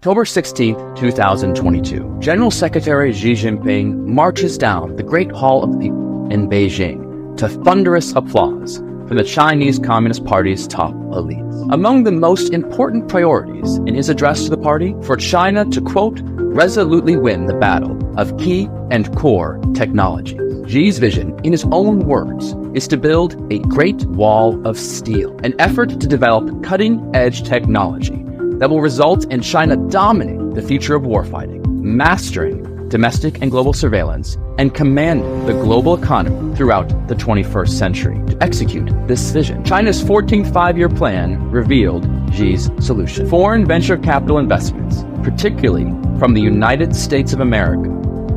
October 16, 2022, General Secretary Xi Jinping marches down the Great Hall of the People in Beijing to thunderous applause from the Chinese Communist Party's top elites. Among the most important priorities in his address to the party, for China to, quote, resolutely win the battle of key and core technology. Xi's vision, in his own words, is to build a Great Wall of Steel, an effort to develop cutting-edge technology that will result in China dominating the future of warfighting, mastering domestic and global surveillance, and commanding the global economy throughout the 21st century. To execute this vision, China's 14th five-year plan revealed Xi's solution. Foreign venture capital investments, particularly from the United States of America,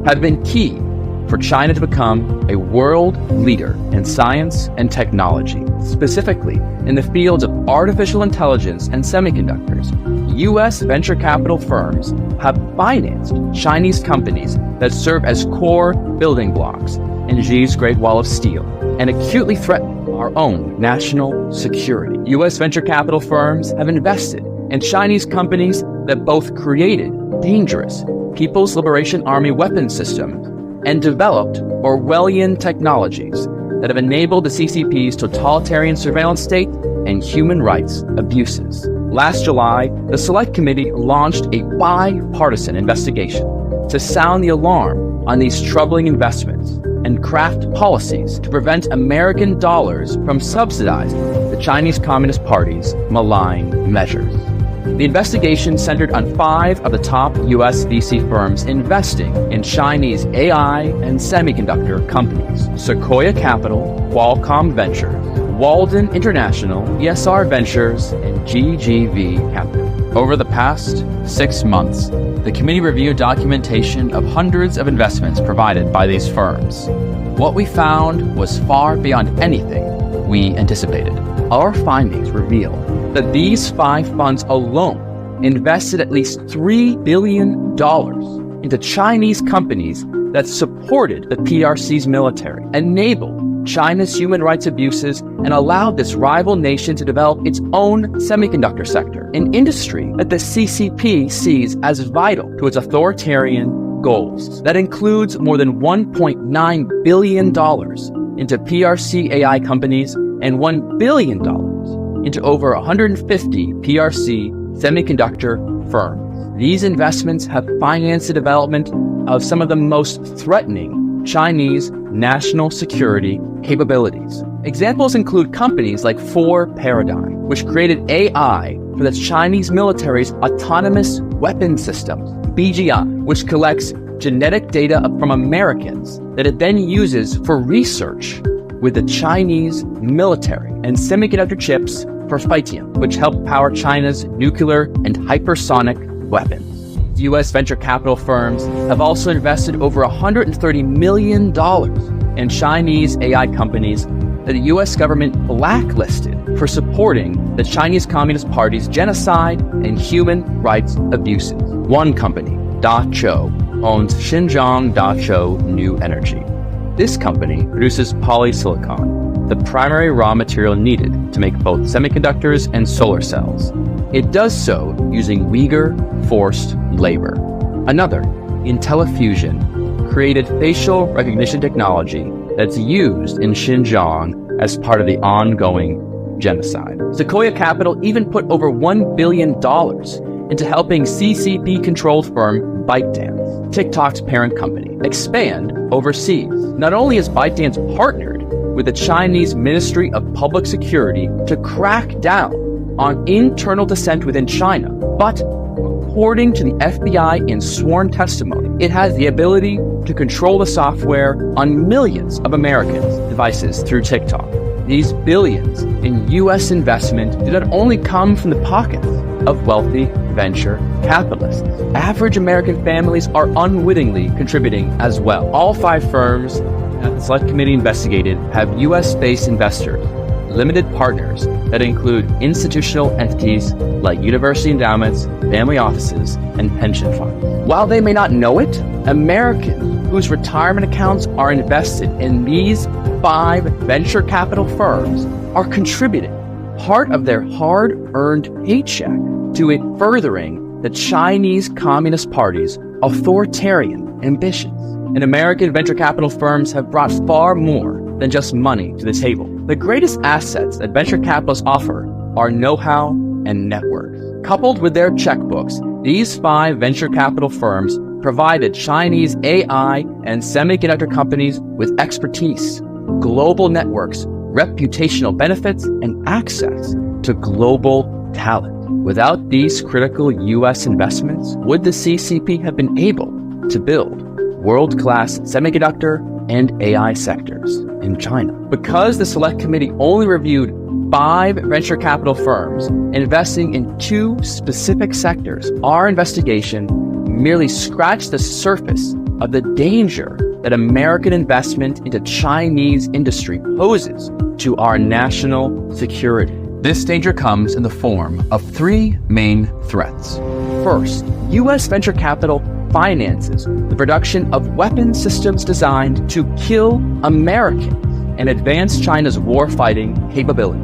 have been key for China to become a world leader in science and technology, specifically in the fields of artificial intelligence and semiconductors. U.S. venture capital firms have financed Chinese companies that serve as core building blocks in Xi's Great Wall of Steel and acutely threaten our own national security. U.S. venture capital firms have invested in Chinese companies that both created dangerous People's Liberation Army weapon systems and developed Orwellian technologies that have enabled the CCP's totalitarian surveillance state and human rights abuses. Last July, the Select Committee launched a bipartisan investigation to sound the alarm on these troubling investments and craft policies to prevent American dollars from subsidizing the Chinese Communist Party's malign measures. The investigation centered on 5 of the top U.S. VC firms investing in Chinese AI and semiconductor companies: Sequoia Capital, Qualcomm Ventures, Walden International, ESR Ventures, and GGV Capital. Over the past 6 months, the committee reviewed documentation of hundreds of investments provided by these firms. What we found was far beyond anything we anticipated. Our findings reveal that these 5 funds alone invested at least $3 billion into Chinese companies that supported the PRC's military, enabled China's human rights abuses, and allowed this rival nation to develop its own semiconductor sector, an industry that the CCP sees as vital to its authoritarian goals. That includes more than $1.9 billion into PRC AI companies and $1 billion into over 150 PRC semiconductor firms. These investments have financed the development of some of the most threatening Chinese national security capabilities. Examples include companies like 4Paradigm, which created AI for the Chinese military's autonomous weapon systems, BGI, which collects genetic data from Americans that it then uses for research with the Chinese military, and semiconductor chips for Phytium, which help power China's nuclear and hypersonic weapons. U.S. venture capital firms have also invested over $130 million in Chinese AI companies that the U.S. government blacklisted for supporting the Chinese Communist Party's genocide and human rights abuses. One company, Dachou, owns Xinjiang Dachou New Energy. This company produces polysilicon, the primary raw material needed to make both semiconductors and solar cells. It does so using Uyghur forced labor. Another, IntelliFusion, created facial recognition technology that's used in Xinjiang as part of the ongoing genocide. Sequoia Capital even put over $1 billion into helping CCP-controlled firm ByteDance, TikTok's parent company, expand overseas. Not only has ByteDance partnered with the Chinese Ministry of Public Security to crack down on internal dissent within China, but according to the FBI in sworn testimony, it has the ability to control the software on millions of Americans' devices through TikTok. These billions in U.S. investment do not only come from the pockets of wealthy venture capitalists. Average American families are unwittingly contributing as well. All 5 firms that the Select Committee investigated have U.S.-based investors, limited partners that include institutional entities like university endowments, family offices, and pension funds. While they may not know it, Americans whose retirement accounts are invested in these 5 venture capital firms are contributing part of their hard-earned paycheck to it furthering the Chinese Communist Party's authoritarian ambitions. And American venture capital firms have brought far more than just money to the table. The greatest assets that venture capitalists offer are know-how and networks. Coupled with their checkbooks, these 5 venture capital firms provided Chinese AI and semiconductor companies with expertise, global networks, reputational benefits, and access to global talent. Without these critical U.S. investments, would the CCP have been able to build world-class semiconductor and AI sectors in China? Because the Select Committee only reviewed 5 venture capital firms investing in 2 specific sectors, our investigation merely scratched the surface of the danger that American investment into Chinese industry poses to our national security. This danger comes in the form of 3 main threats. First, U.S. venture capital finances the production of weapon systems designed to kill Americans and advance China's war-fighting capabilities.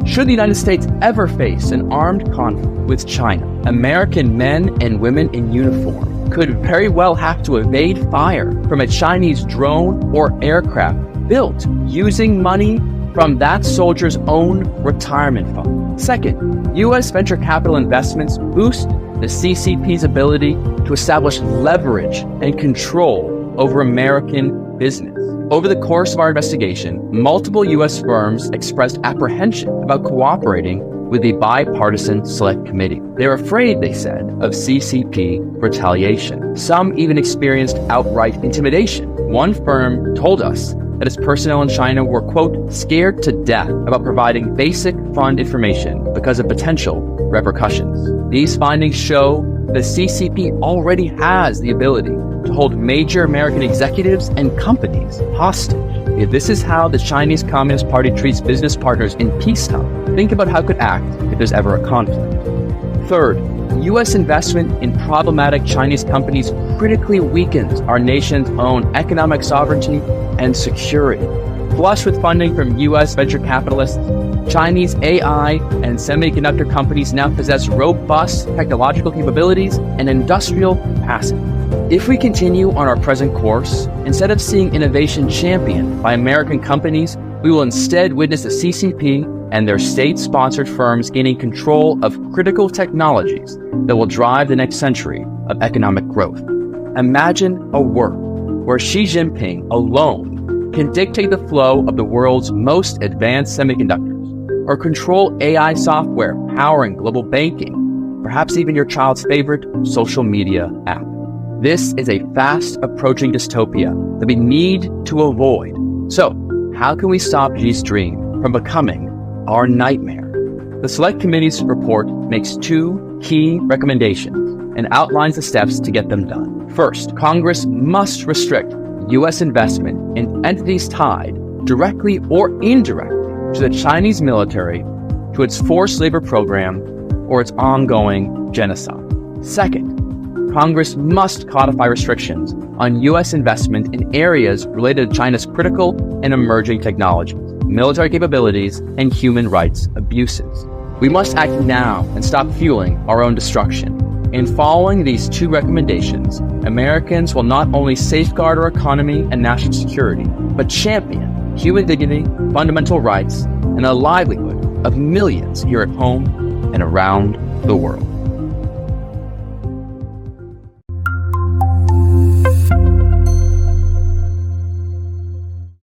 Should the United States ever face an armed conflict with China, American men and women in uniform could very well have to evade fire from a Chinese drone or aircraft built using money from that soldier's own retirement fund. Second, U.S. venture capital investments boost the CCP's ability to establish leverage and control over American business. Over the course of our investigation, multiple U.S. firms expressed apprehension about cooperating with the bipartisan Select Committee. They were afraid, they said, of CCP retaliation. Some even experienced outright intimidation. One firm told us that its personnel in China were, quote, scared to death about providing basic fund information because of potential repercussions. These findings show the CCP already has the ability to hold major American executives and companies hostage. If this is how the Chinese Communist Party treats business partners in peacetime, think about how it could act if there's ever a conflict. Third, U.S. investment in problematic Chinese companies critically weakens our nation's own economic sovereignty and security. Flush with funding from U.S. venture capitalists, Chinese AI and semiconductor companies now possess robust technological capabilities and industrial capacity. If we continue on our present course, instead of seeing innovation championed by American companies, we will instead witness the CCP and their state-sponsored firms gaining control of critical technologies that will drive the next century of economic growth. Imagine a world where Xi Jinping alone can dictate the flow of the world's most advanced semiconductors, or control AI software powering global banking, perhaps even your child's favorite social media app. This is a fast-approaching dystopia that we need to avoid. So, how can we stop Xi's dream from becoming our nightmare? The Select Committee's report makes 2 key recommendations and outlines the steps to get them done. First, Congress must restrict U.S. investment in entities tied, directly or indirectly, to the Chinese military, to its forced labor program, or its ongoing genocide. Second, Congress must codify restrictions on U.S. investment in areas related to China's critical and emerging technologies, military capabilities, and human rights abuses. We must act now and stop fueling our own destruction. In following these 2 recommendations, Americans will not only safeguard our economy and national security, but champion human dignity, fundamental rights, and the livelihood of millions here at home and around the world.